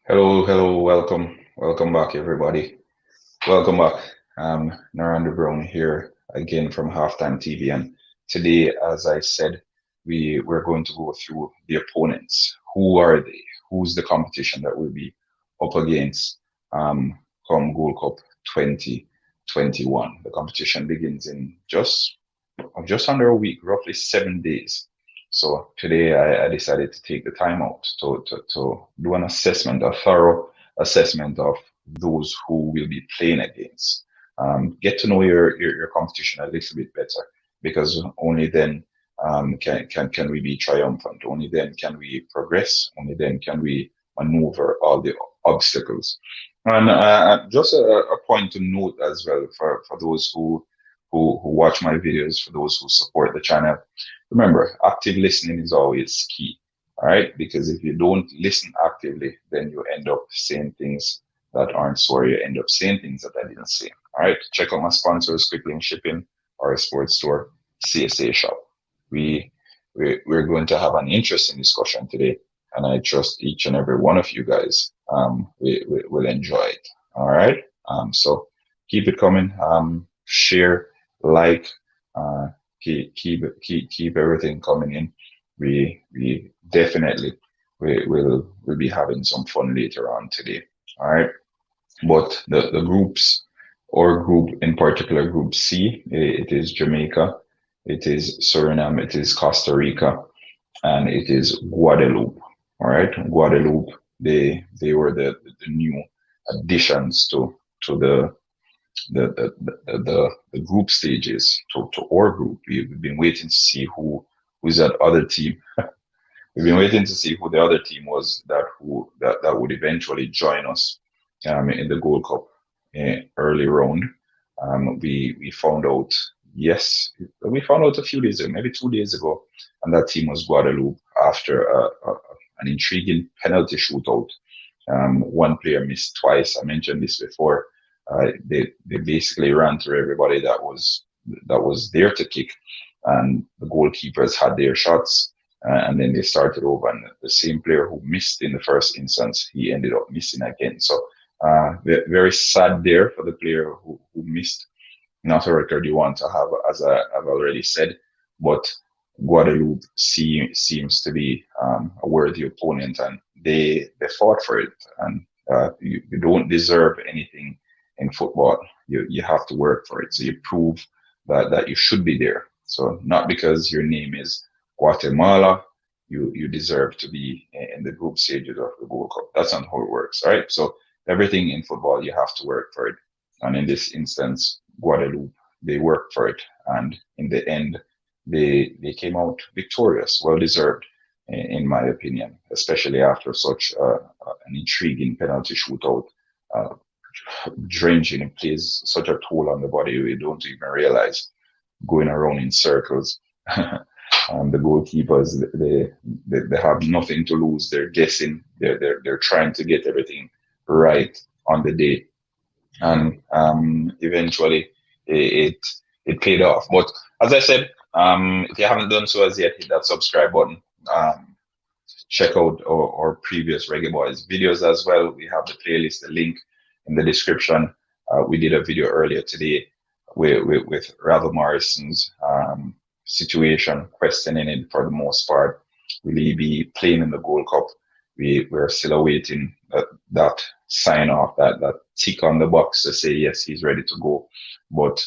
Hello, welcome back, everybody. Welcome back. Naranda Brown here again from Halftime TV, and today, as I said, we're going to go through the opponents. Who are they? Who's the competition that we'll be up against come Gold Cup 2021? The competition begins in just under a week, roughly 7 days. So today I decided to take the time out to do an assessment, a thorough assessment of those who will be playing against. Get to know your competition a little bit better because only then can we be triumphant. Only then can we progress. Only then can we maneuver all the obstacles. And just a point to note as well for those who watch my videos, for those who support the channel. Remember, active listening is always key. All right, because if you don't listen actively, then you end up saying things that aren't so, or you end up saying things that I didn't say. All right, check out my sponsors, Quick Link Shipping, our sports store, CSA Shop. We, we're going to have an interesting discussion today, and I trust each and every one of you guys we will enjoy it. All right, so keep it coming. Share, like, uh, keep everything coming in. We definitely will be having some fun later on today. All right. But the groups or group in particular, Group C, it is Jamaica, it is Suriname, it is Costa Rica, and it is Guadeloupe. All right, Guadeloupe. They were the new additions to the group stages to our group. We've been waiting to see who's that other team. We've been waiting to see who the other team was that would eventually join us in the Gold Cup early round. We found out, yes, we found out a few days ago, maybe 2 days ago, and that team was Guadeloupe after an intriguing penalty shootout. One player missed twice. I mentioned this before. They basically ran through everybody that was there to kick, and the goalkeepers had their shots, and then they started over. And the same player who missed in the first instance, he ended up missing again. So very sad there for the player who missed. Not a record you want to have, as I've already said, but Guadeloupe seems to be a worthy opponent, and they fought for it. And you don't deserve anything in football. You have to work for it. So you prove that you should be there. So not because your name is Guatemala, you deserve to be in the group stages of the Gold Cup. That's not how it works, all right? So everything in football, you have to work for it. And in this instance, Guadeloupe, they worked for it, and in the end, they came out victorious, well deserved, in my opinion, especially after such an intriguing penalty shootout. Uh, Drenching, it plays such a toll on the body we don't even realize, going around in circles. The goalkeepers, they have nothing to lose. They're guessing. They're trying to get everything right on the day, and eventually it it paid off. But as I said, if you haven't done so as yet, hit that subscribe button. Check out our previous Reggae Boyz videos as well. We have the playlist, the link in the description. We did a video earlier today with Ravel Morrison's situation, questioning it for the most part. Will he be playing in the Gold Cup? We're still awaiting that sign off, that tick on the box to say yes, he's ready to go. But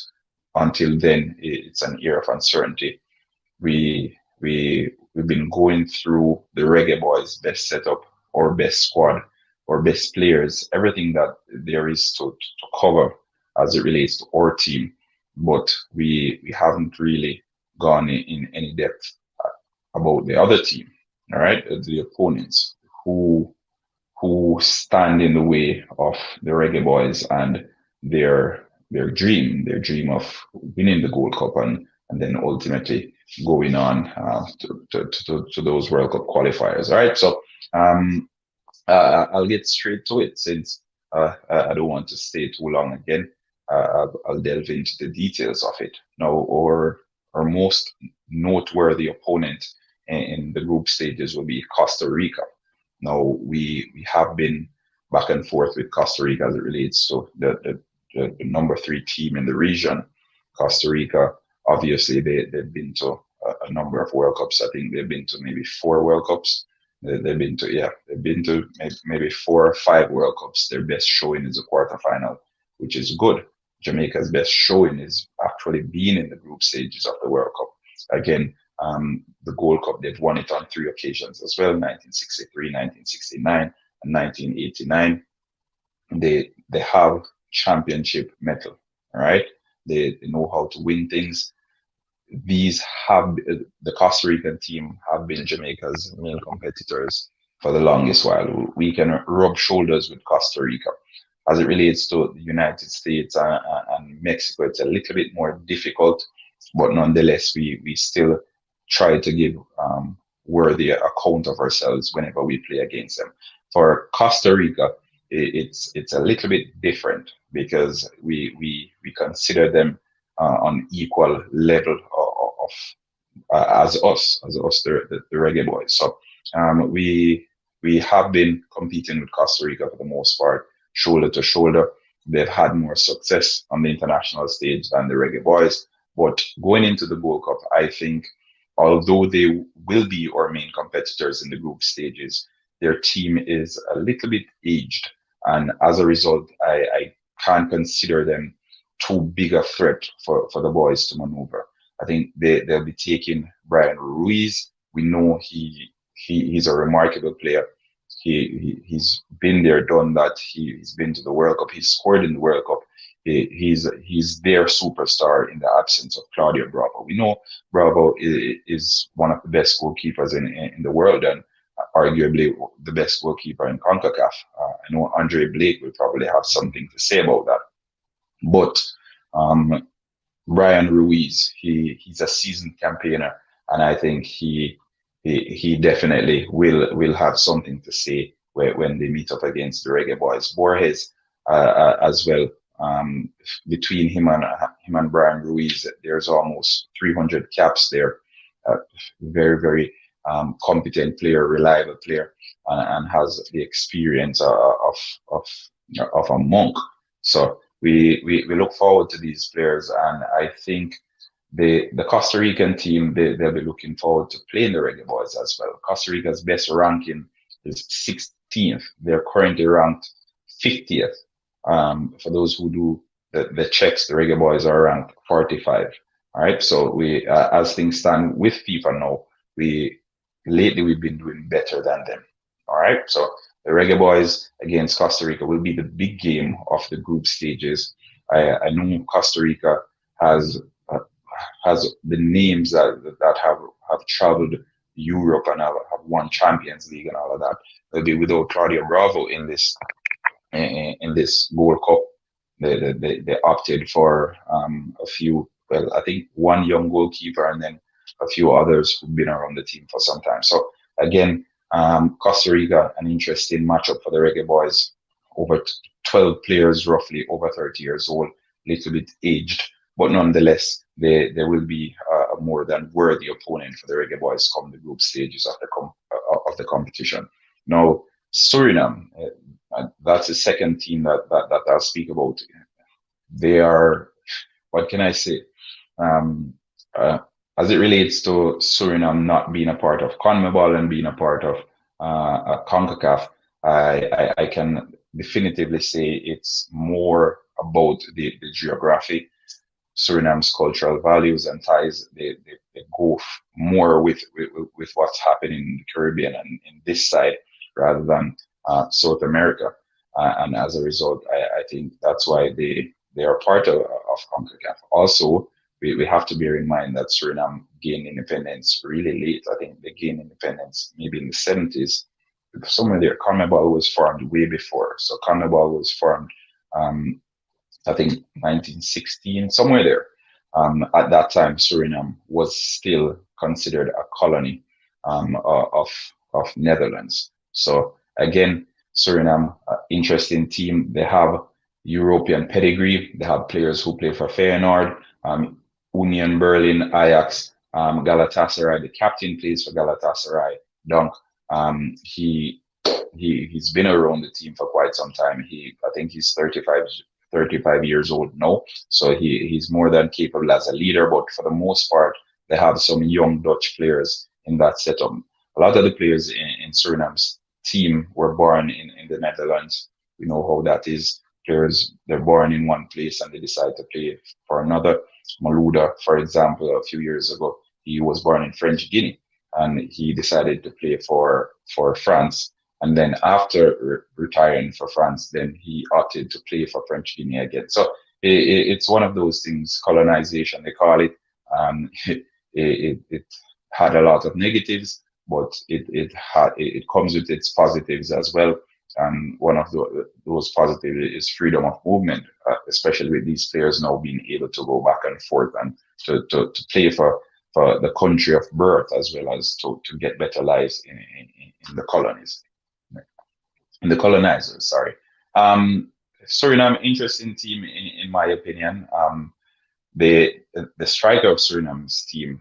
until then, it's an year of uncertainty. We've been going through the Reggae Boyz best setup, our best squad, our best players, everything that there is to cover as it relates to our team. But we haven't really gone in any depth about the other team, all right, the opponents who stand in the way of the Reggae Boyz and their dream of winning the Gold Cup, and then ultimately going on to those World Cup qualifiers. All right, so I'll get straight to it since I don't want to stay too long again. I'll delve into the details of it. Now, our most noteworthy opponent in the group stages will be Costa Rica. Now, we have been back and forth with Costa Rica as it relates to the number 3 team in the region. Costa Rica, obviously, they've been to a number of World Cups. I think they've been to maybe 4 World Cups. They've been to, yeah, they've been to maybe 4 or 5 World Cups. Their best showing is a quarterfinal, which is good. Jamaica's best showing is actually being in the group stages of the World Cup. Again, the Gold Cup, they've won it on 3 occasions as well, 1963, 1969, and 1989. They have championship metal, all right? They know how to win things. These have the Costa Rican team have been Jamaica's main competitors for the longest while. We can rub shoulders with Costa Rica. As it relates to the United States and Mexico, it's a little bit more difficult, but nonetheless, we still try to give worthy account of ourselves whenever we play against them. For Costa Rica, it's a little bit different because we consider them on equal level of as us, the Reggae Boyz. So we have been competing with Costa Rica for the most part, shoulder to shoulder. They've had more success on the international stage than the Reggae Boyz. But going into the Gold Cup, I think although they will be our main competitors in the group stages, their team is a little bit aged. And as a result, I can't consider them too big a threat for the boys to maneuver. I think they'll be taking Brian Ruiz. We know he's a remarkable player. He's been there, done that. He's been to the World Cup. He's scored in the World Cup. He's their superstar in the absence of Claudio Bravo. We know Bravo is one of the best goalkeepers in the world and arguably the best goalkeeper in CONCACAF. I know Andre Blake will probably have something to say about that. But Brian Ruiz, he's a seasoned campaigner, and I think he definitely will have something to say when they meet up against the Reggae Boyz. Borges as well. Between him and Brian Ruiz, there's almost 300 caps there. Very, very competent player, reliable player, and has the experience of a monk. So we look forward to these players, and I think the Costa Rican team, they'll be looking forward to playing the Reggae Boyz as well. Costa Rica's best ranking is 16th. They're currently ranked 50th. For those who do the checks, the Reggae Boyz are ranked 45. All right. So we, as things stand with FIFA now, lately we've been doing better than them. All right. So the Reggae Boyz against Costa Rica will be the big game of the group stages. I know Costa Rica has the names that have traveled Europe and have won Champions League and all of that. They'll be without Claudio Bravo in this Gold Cup. They opted for a few. Well, I think one young goalkeeper and then a few others who've been around the team for some time. So again, Costa Rica, an interesting matchup for the Reggae Boyz. Over 12 players, roughly over 30 years old, little bit aged, but nonetheless, they will be a more than worthy opponent for the Reggae Boyz come the group stages of the competition. Now, Suriname, that's the second team that I'll speak about. They are, what can I say? As it relates to Suriname not being a part of CONMEBOL and being a part of CONCACAF, I can definitively say it's more about the geography. Suriname's cultural values and ties, they go more with what's happening in the Caribbean and in this side rather than South America. And as a result, I think that's why they are part of CONCACAF. Also, we have to bear in mind that Suriname gained independence really late. I think they gained independence maybe in the 70s. Somewhere there, CONMEBOL was formed way before. So CONMEBOL was formed, I think, 1916, somewhere there. At that time, Suriname was still considered a colony of Netherlands. So again, Suriname, interesting team. They have European pedigree. They have players who play for Feyenoord, Union Berlin, Ajax, Galatasaray. The captain plays for Galatasaray. Dunk. He he's been around the team for quite some time. I think he's 35 years old now, so he's more than capable as a leader. But for the most part, they have some young Dutch players in that setup. A lot of the players in Suriname's team were born in the Netherlands. We know how that is. Players, they're born in one place and they decide to play for another. Malouda, for example, a few years ago, he was born in French Guinea and he decided to play for France. And then after retiring for France, then he opted to play for French Guinea again. So it's one of those things, colonization, they call it. It had a lot of negatives, but it comes with its positives as well. And one of those positives is freedom of movement, especially with these players now being able to go back and forth and to play for the country of birth as well as to get better lives in the colonies, in the colonizers, sorry. Suriname, interesting team in my opinion. The striker of Suriname's team,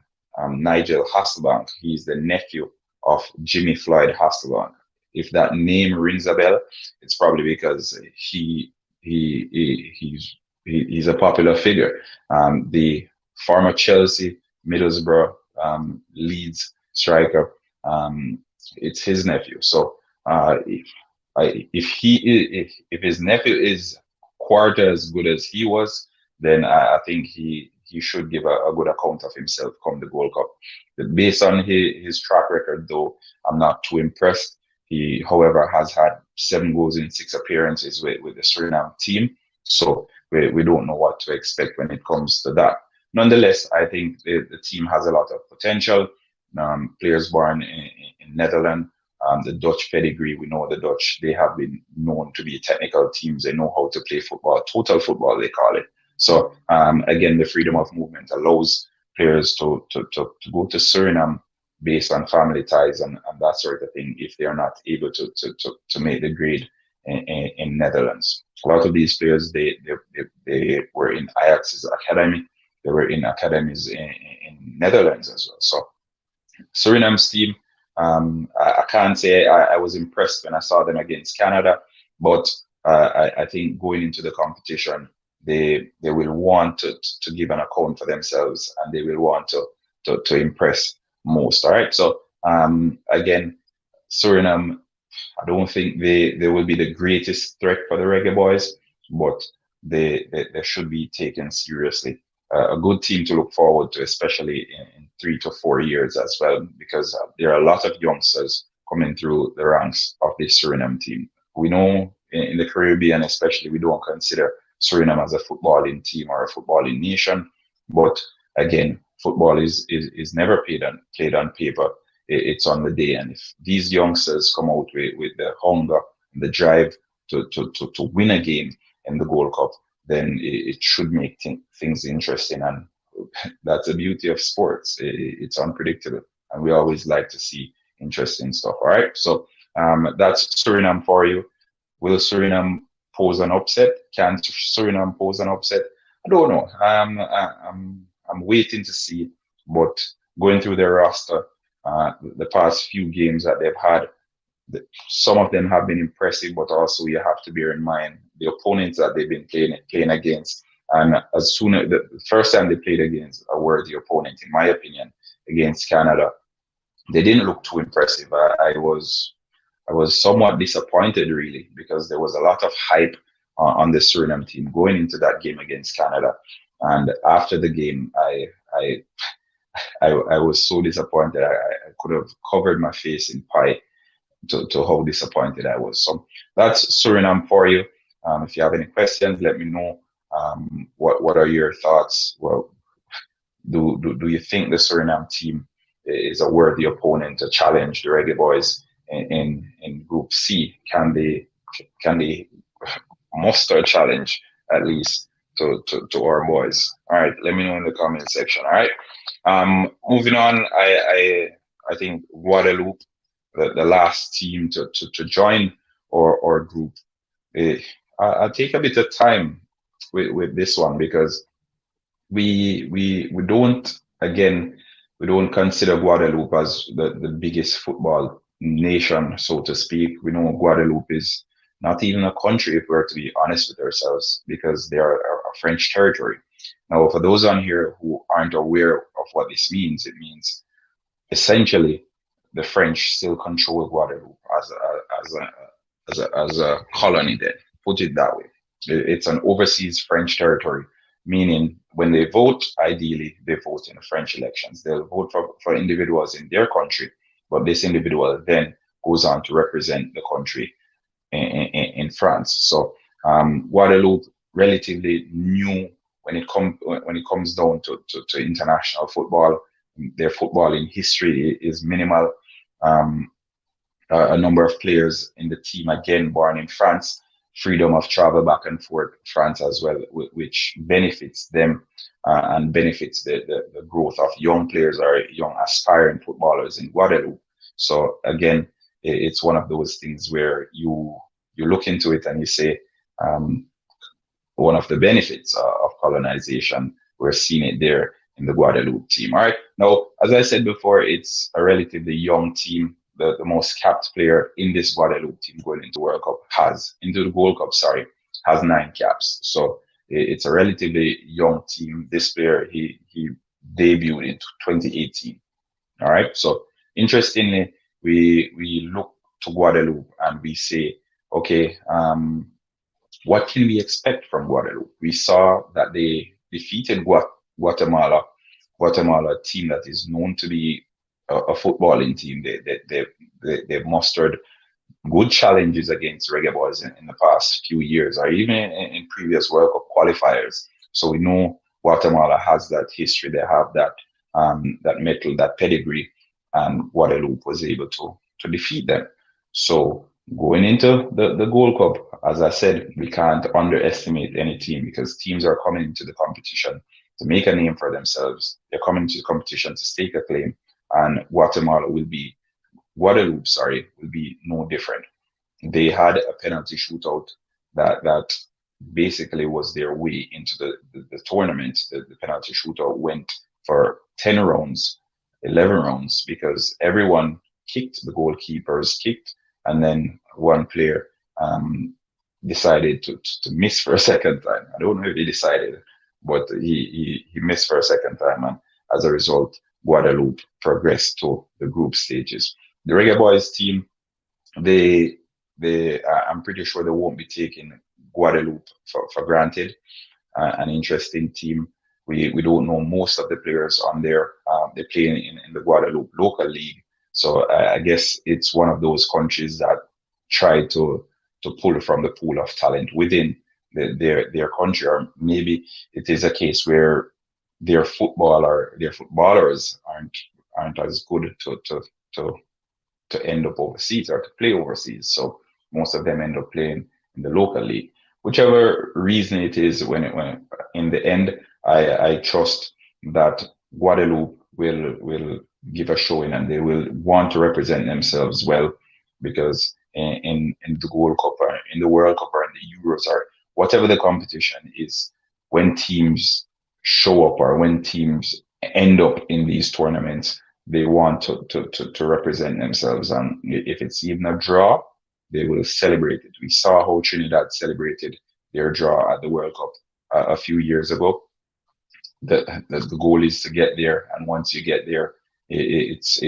Nigel Hasselbank, he's the nephew of Jimmy Floyd Hasselbank. If that name rings a bell, it's probably because he's a popular figure. The former Chelsea, Middlesbrough, Leeds striker, it's his nephew. So if his nephew is quite as good as he was, then I think he should give a good account of himself come the Gold Cup. But based on his track record, though, I'm not too impressed. He, however, has had 7 goals in 6 appearances with the Suriname team. So we don't know what to expect when it comes to that. Nonetheless, I think the team has a lot of potential. Players born in Netherlands, the Dutch pedigree, we know the Dutch, they have been known to be technical teams. They know how to play football, total football, they call it. So again, the freedom of movement allows players to go to Suriname based on family ties and that sort of thing if they are not able to make the grade in Netherlands. A lot of these players, they were in Ajax's academy. They were in academies in Netherlands as well. So Suriname's team, I can't say I was impressed when I saw them against Canada, but I think going into the competition, they will want to give an account for themselves and they will want to impress most. All right. So again, Suriname, I don't think they will be the greatest threat for the Reggae Boyz, but they should be taken seriously. A good team to look forward to, especially in 3 to 4 years as well, because there are a lot of youngsters coming through the ranks of this Suriname team. We know in the Caribbean, especially, we don't consider Suriname as a footballing team or a footballing nation. But again, football is never played on paper. It's on the day. And if these youngsters come out with the hunger and the drive to win a game in the Gold Cup, then it should make things interesting. And that's the beauty of sports. It's unpredictable. And we always like to see interesting stuff. All right. So that's Suriname for you. Will Suriname pose an upset? Can Suriname pose an upset? I don't know. I'm waiting to see. But going through their roster, the past few games that they've had, some of them have been impressive, but also you have to bear in mind the opponents that they've been playing against. And as soon as the first time they played against a worthy opponent, in my opinion, against Canada, they didn't look too impressive. I was somewhat disappointed, really, because there was a lot of hype on the Suriname team going into that game against Canada. And after the game, I was so disappointed. I could have covered my face in pie to how disappointed I was. So that's Suriname for you. If you have any questions, let me know. What are your thoughts? Well, do you think the Suriname team is a worthy opponent to challenge the Reggae Boyz in Group C? Can they muster a challenge at least to our boys? All right, let me know in the comment section. All right. Moving on, I think Guadeloupe, the last team to join our group. I'll take a bit of time with this one because we don't consider Guadeloupe as the biggest football nation, so to speak. We know Guadeloupe is not even a country, if we're to be honest with ourselves, because they are a French territory. Now, for those on here who aren't aware of what this means, it means essentially the French still control Guadeloupe as a colony. Then put it that way, it's an overseas French territory, meaning when they vote, ideally they vote in the French elections. They'll vote for individuals in their country, but this individual then goes on to represent the country in France. So Guadeloupe relatively new when it comes down to international football. Their footballing history is minimal. Um, a number of players in the team again born in France, freedom of travel back and forth France as well, which benefits them and benefits the growth of young players or young aspiring footballers in Guadeloupe. So again, it's one of those things where you look into it and you say, um, one of the benefits of colonization. We're seeing it there in the Guadeloupe team. All right. Now, as I said before, it's a relatively young team. The most capped player in this Guadeloupe team going into World Cup into the Gold Cup, sorry, has 9 caps. So it's a relatively young team. This player, he debuted in 2018. All right. So interestingly, we look to Guadeloupe and we say, okay, what can we expect from Guadeloupe? We saw that they defeated Guatemala, Guatemala, a team that is known to be a footballing team. They mustered good challenges against Reggae Boyz in the past few years, or even in previous World Cup qualifiers. So we know Guatemala has that history. They have that metal, that pedigree, and Guadeloupe was able to defeat them. So going into the Gold Cup, as I said, we can't underestimate any team because teams are coming into the competition to make a name for themselves. They're coming to the competition to stake a claim, and Guadeloupe, sorry, will be no different. They had a penalty shootout that basically was their way into the tournament. The penalty shootout went for 10 rounds, 11 rounds, because everyone kicked, the goalkeepers kicked, and then one player decided to miss for a second time. I don't know if he decided, but he missed for a second time, and as a result, Guadeloupe progressed to the group stages. The Reggae Boyz team, they I'm pretty sure they won't be taking Guadeloupe for granted. An interesting team. We don't know most of the players on there. They play in the Guadeloupe local league. So I guess it's one of those countries that try to pull from the pool of talent within their country, or maybe it is a case where their footballers aren't as good to to end up overseas or to play overseas. So most of them end up playing in the local league. Whichever reason it is, when in the end, I trust that Guadeloupe will give a showing and they will want to represent themselves well, because in the Gold Cup or in the World Cup or in the Euros or whatever the competition is, when teams show up or when teams end up in these tournaments, they want to represent themselves. And if it's even a draw, they will celebrate it. We saw how Trinidad celebrated their draw at the World Cup a few years ago. The goal is to get there, and once you get there, it's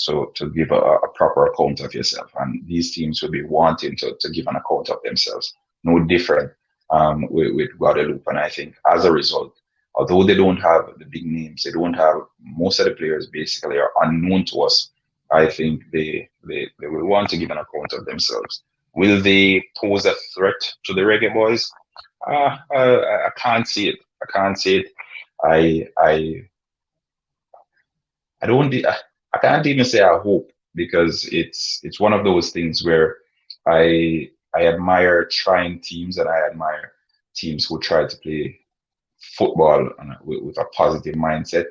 so to give a proper account of yourself. And these teams will be wanting to give an account of themselves. No different with Guadeloupe. And I think as a result, although they don't have the big names, they don't have most of the players basically are unknown to us. I think they will want to give an account of themselves. Will they pose a threat to the Reggae Boyz? I can't see it. I can't see it. I I I don't. I can't even say I hope, because it's one of those things where I admire trying teams and I admire teams who try to play football with a positive mindset.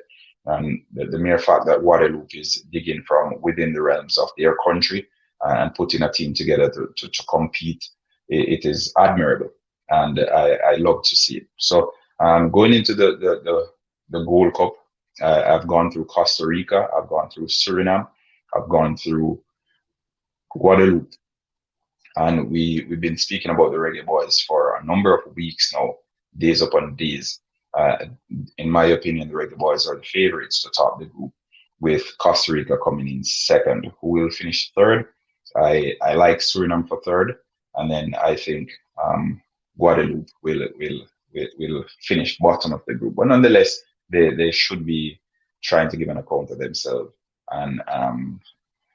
And the mere fact that Guadeloupe is digging from within the realms of their country and putting a team together to compete, it is admirable. And I love to see it. So going into the Gold Cup, I've gone through Costa Rica, I've gone through Suriname, I've gone through Guadeloupe. And we've been speaking about the Reggae Boys for a number of weeks now, days upon days. Uh, in my opinion, the Reggae Boys are the favorites to top the group, with Costa Rica coming in second. Who will finish third? I like Suriname for third, and then I think Guadeloupe will finish bottom of the group. But nonetheless, they should be trying to give an account of themselves. And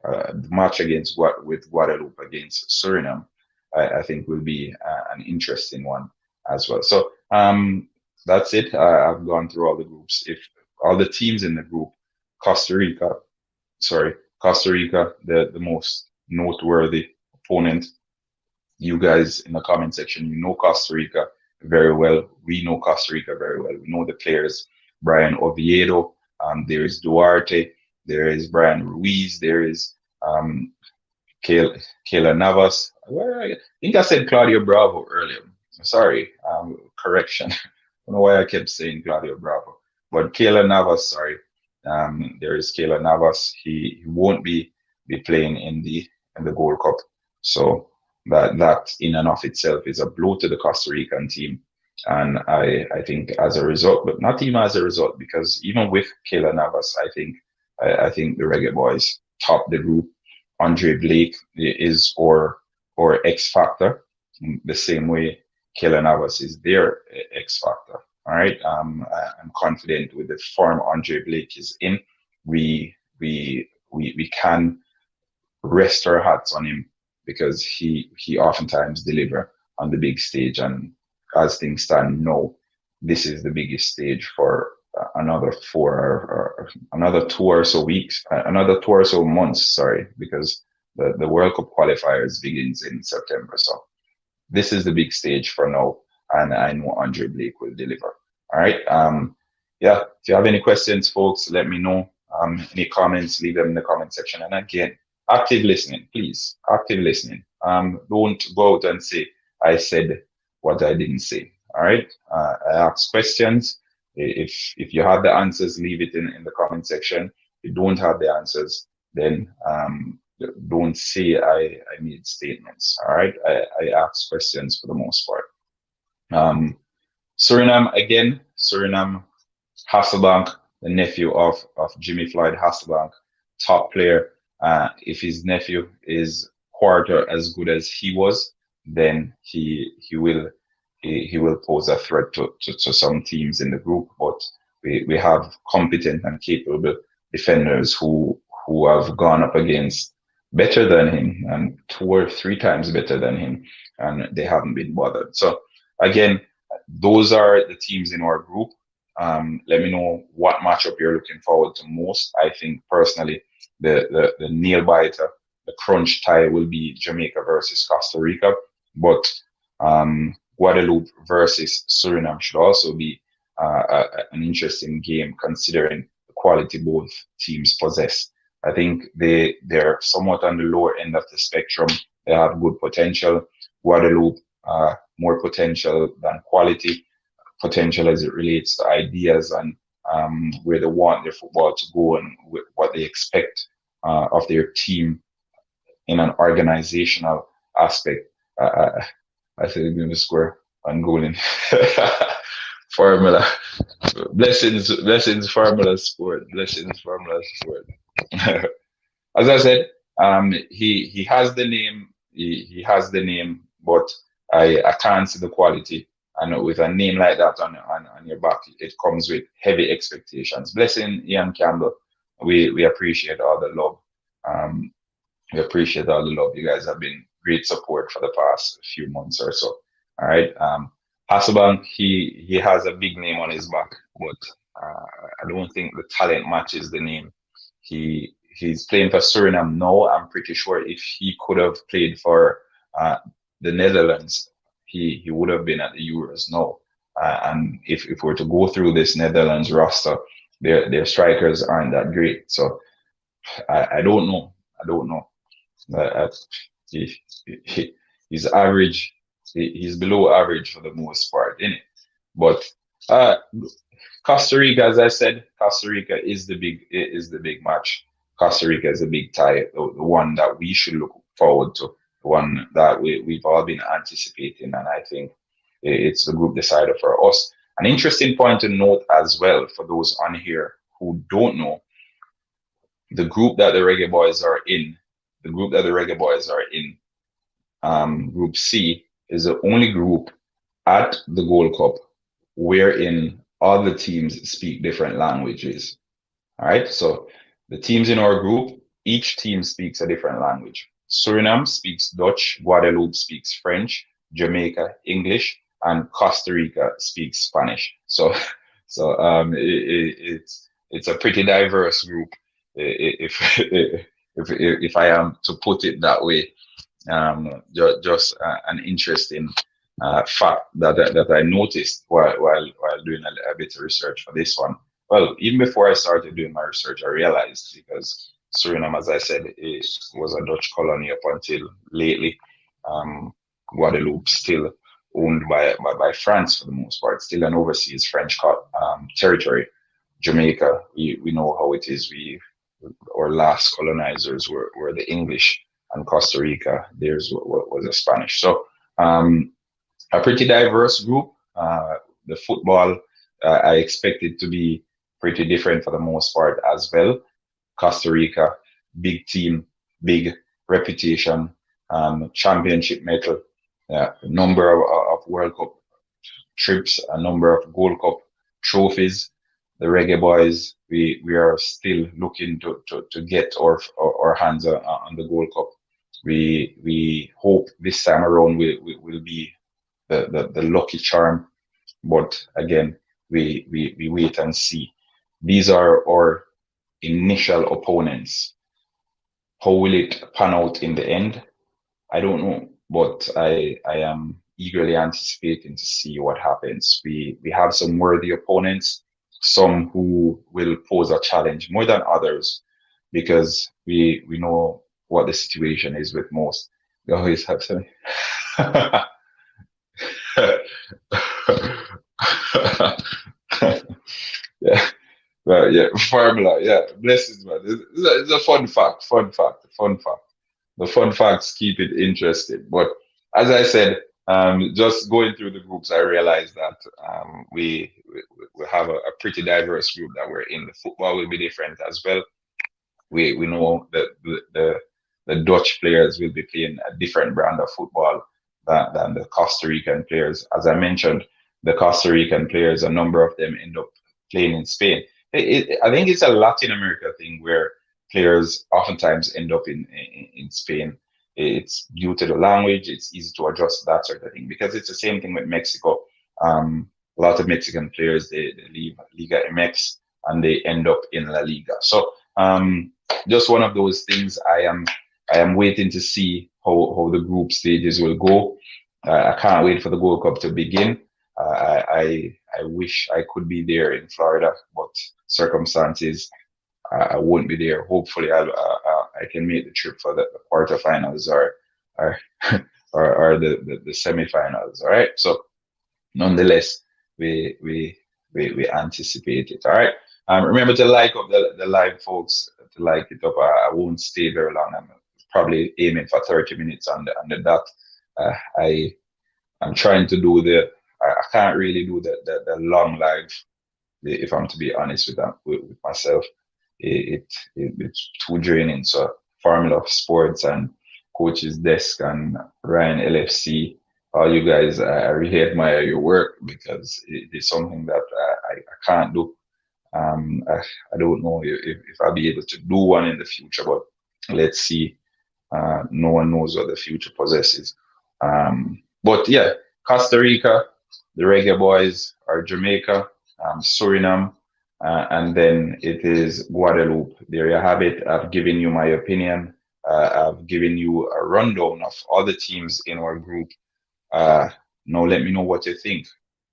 the match against with Guadeloupe against Suriname, I think will be an interesting one as well. So that's it. I've gone through all the groups. If all the teams in the group, Costa Rica, sorry, Costa Rica, the most noteworthy opponent. You guys in the comment section, you know Costa Rica very well. We know Costa Rica very well. We know the players, Brian Oviedo, there is Duarte, there is Brian Ruiz, there is um, Kayla Navas. Well, I think I said Claudio Bravo earlier. Sorry, correction. I don't know why I kept saying Claudio Bravo. But Kayla Navas, sorry. There is Kayla Navas. He won't be playing in the Gold Cup. So that in and of itself is a blow to the Costa Rican team. And I think as a result, but not even as a result, because even with Kayla Navas, I think the Reggae Boys top the group. Andre Blake is or X Factor, the same way Kayla Navas is their X Factor. All right. I'm confident with the form Andre Blake is in. We can rest our hats on him because he oftentimes deliver on the big stage. And as things stand now, this is the biggest stage for another another 2 or so weeks, another 2 or so months. Sorry, because the World Cup qualifiers begins in September. So this is the big stage for now, and I know Andre Blake will deliver. All right. Yeah. If you have any questions, folks, let me know. Any comments, leave them in the comment section. And again, active listening, please. Active listening. Don't go out and say I said what I didn't say. All right. I ask questions. If you have the answers, leave it in the comment section. If you don't have the answers, then don't say I made statements. All right. I ask questions for the most part. Suriname again. Suriname, Hasselbank, the nephew of Jimmy Floyd Hasselbank, top player. If his nephew is quarter as good as he was, then he will pose a threat to some teams in the group. But we have competent and capable defenders who have gone up against better than him and 2 or 3 times better than him, and they haven't been bothered. So again, those are the teams in our group. Let me know what matchup you're looking forward to most. I think personally, the nail biter, the crunch tie will be Jamaica versus Costa Rica, but Guadeloupe versus Suriname should also be an interesting game considering the quality both teams possess. I think they're somewhat on the lower end of the spectrum. They have good potential. Guadeloupe, more potential than quality. Potential as it relates to ideas and where they want their football to go and what they expect of their team in an organizational aspect. I think they're going to score on goal in formula. Blessings, formula sport. Blessings, formula sport. As I said, he has the name. He has the name, but I can't see the quality. And with a name like that on your back, it comes with heavy expectations. Blessing, Ian Campbell. We appreciate all the love. Um, we appreciate all the love. You guys have been great support for the past few months or so. All right. Hasselbank, he has a big name on his back, but I don't think the talent matches the name. He's playing for Suriname now. I'm pretty sure if he could have played for the Netherlands, he would have been at the Euros now. And if we're to go through this Netherlands roster, their strikers aren't that great. So I don't know. I don't know. Uh, he, he's average. He's below average for the most part, in it. But uh, Costa Rica, as I said, Costa Rica is the big match. Costa Rica is a big tie, the one that we should look forward to, one that we've all been anticipating, and I think it's the group decider for us. An interesting point to note as well for those on here who don't know, the group that the Reggae Boyz are in, the group that the Reggae Boyz are in, Group C, is the only group at the Gold Cup wherein all the teams speak different languages. All right, so the teams in our group, each team speaks a different language. Suriname speaks Dutch, Guadeloupe speaks French, Jamaica English, and Costa Rica speaks Spanish. So, it's a pretty diverse group, if if I am to put it that way. Just an interesting fact that I noticed while doing a bit of research for this one. Well, even before I started doing my research, I realized because Suriname, as I said, it was a Dutch colony up until lately. Guadeloupe still owned by France for the most part, still an overseas French territory. Jamaica, we know how it is. Our last colonizers were the English, and Costa Rica, theirs was a Spanish. So a pretty diverse group. The football, I expect it to be pretty different for the most part as well. Costa Rica, big team, big reputation, championship medal, a number of World Cup trips, a number of Gold Cup trophies. The Reggae Boyz, we are still looking to get our hands on the Gold Cup. We hope this time around will be the lucky charm, but again, we wait and see. These are our initial opponents. How will it pan out in the end? I don't know, but I am eagerly anticipating to see what happens. We have some worthy opponents, some who will pose a challenge more than others, because we know what the situation is with most. They always have something. Yeah, well, yeah, formula. Yeah, blessings, man. It's a fun fact. Fun fact. Fun fact. The fun facts keep it interesting. But as I said, just going through the groups, I realized that we have a pretty diverse group that we're in. The football will be different as well. We know that the Dutch players will be playing a different brand of football than the Costa Rican players. As I mentioned, the Costa Rican players, a number of them end up playing in Spain. I think it's a Latin America thing where players oftentimes end up in Spain. It's due to the language. It's easy to adjust that sort of thing, because it's the same thing with Mexico. A lot of Mexican players, they leave Liga MX and they end up in La Liga. So just one of those things. I am waiting to see how the group stages will go. I can't wait for the Gold Cup to begin. I wish I could be there in Florida, but circumstances, I won't be there. Hopefully, I can make the trip for the quarterfinals or or the semifinals. All right. So nonetheless, we anticipate it. All right. Remember to like up the live, folks. To like it up. I won't stay very long. I'm probably aiming for 30 minutes on the dot. I'm trying to do I can't really do the long live, if I'm to be honest with myself. It's too draining. So Formula of Sports and Coach's Desk and Ryan LFC, all you guys, I really admire your work, because it is something that I can't do. I don't know if I'll be able to do one in the future, but let's see. No one knows what the future possesses. But yeah, Costa Rica, the Reggae Boyz, or Jamaica, Suriname, and then it is Guadeloupe. There you have it. I've given you my opinion. I've given you a rundown of all the teams in our group. Now let me know what you think.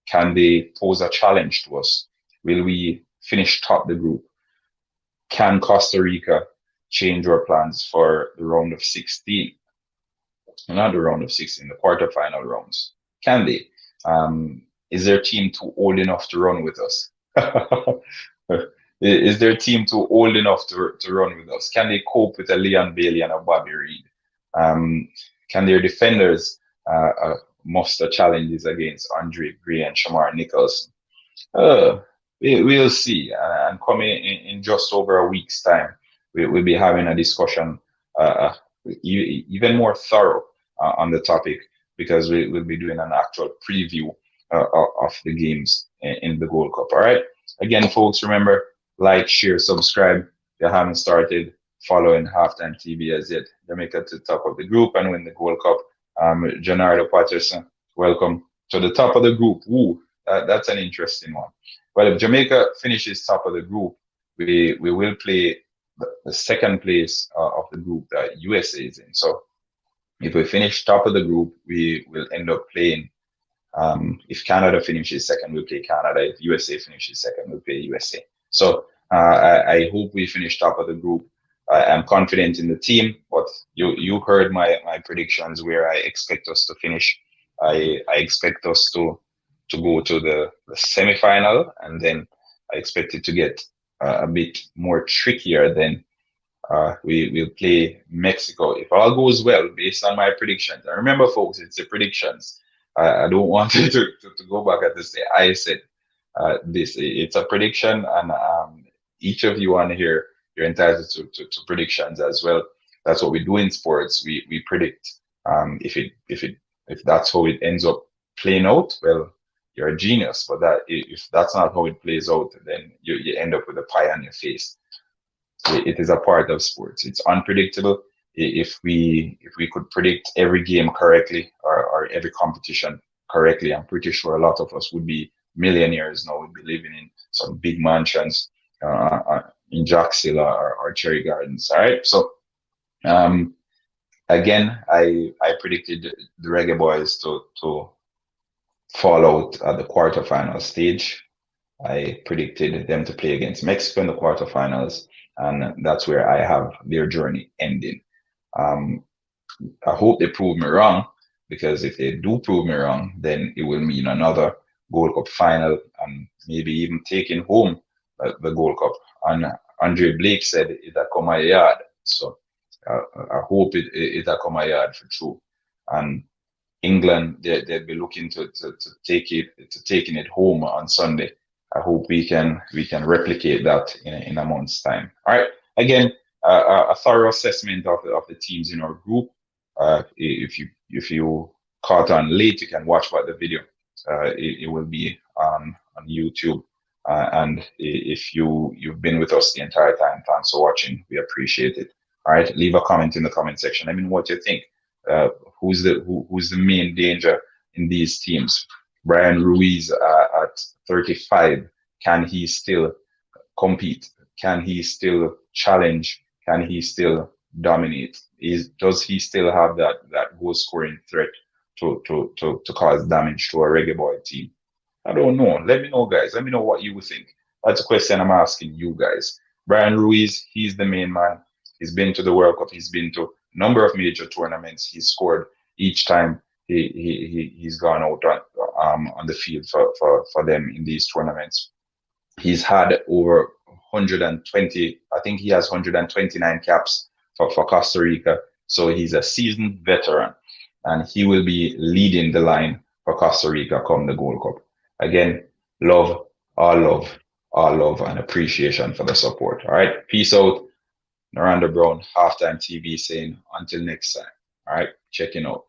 Can they pose a challenge to us? Will we finish top the group? Can Costa Rica change our plans for the round of 16? Not the round of 16, the quarterfinal rounds. Can they? Is their team too old enough to run with us? Is their team too old enough to run with us? Can they cope with a Leon Bailey and a Bobby Reed? Can their defenders muster challenges against Andre Gray and Shamar Nicholson? Uh, we'll see. And coming in just over a week's time, we'll be having a discussion even more thorough on the topic, because we'll be doing an actual preview of the games in the Gold Cup. All right. Again, folks, remember, like, share, subscribe. If you haven't started following Halftime TV as yet, Jamaica to the top of the group and win the Gold Cup. Janardo Patterson, welcome to the top of the group. Woo, that's an interesting one. Well, if Jamaica finishes top of the group, we will play the second place of the group that USA is in. So if we finish top of the group, we will end up playing. If Canada finishes second, we'll play Canada. If USA finishes second, we'll play USA. So I hope we finish top of the group. I'm confident in the team, but you heard my predictions where I expect us to finish. I expect us to go to the semifinal, and then I expect it to get a bit more trickier. Then we'll play Mexico if all goes well based on my predictions. And remember, folks, it's the predictions. I don't want to go back and to say I said this. It's a prediction, and each of you on here, you're entitled to predictions as well. That's what we do in sports. We predict. If that's how it ends up playing out, well, you're a genius. But that if that's not how it plays out, then you end up with a pie on your face. It is a part of sports. It's unpredictable. If we could predict every game correctly, or every competition correctly, I'm pretty sure a lot of us would be millionaires now. We'd be living in some big mansions in Jacksonville or Cherry Gardens. All right. So again, I predicted the Reggae Boyz to fall out at the quarterfinal stage. I predicted them to play against Mexico in the quarterfinals, and that's where I have their journey ending. I hope they prove me wrong, because if they do prove me wrong, then it will mean another Gold Cup final, and maybe even taking home the Gold Cup. And Andre Blake said it a come a yard, so I hope it a come a yard for true. And England, they'll be looking to taking it home on Sunday. I hope we can replicate that in a month's time. All right. Again, a thorough assessment of the teams in our group. If you caught on late, you can watch back the video. It will be on YouTube. And if you've been with us the entire time, thanks for watching. We appreciate it. All right. Leave a comment in the comment section. Let me know what you think. Who's the main danger in these teams? Brian Ruiz at 35, can he still compete? Can he still challenge? Can he still dominate? Does he still have that goal scoring threat to cause damage to a Reggae Boy team? I don't know. Let me know, guys. Let me know what you think. That's a question I'm asking you guys. Brian Ruiz, he's the main man. He's been to the World Cup. He's been to a number of major tournaments. He's scored each time he's gone out on the field for them in these tournaments. He's had over 120, I think he has 129 caps for Costa Rica. So he's a seasoned veteran, and he will be leading the line for Costa Rica come the Gold Cup. Again, love, and appreciation for the support. All right, peace out. Naranda Brown, Halftime TV saying until next time. All right, checking out.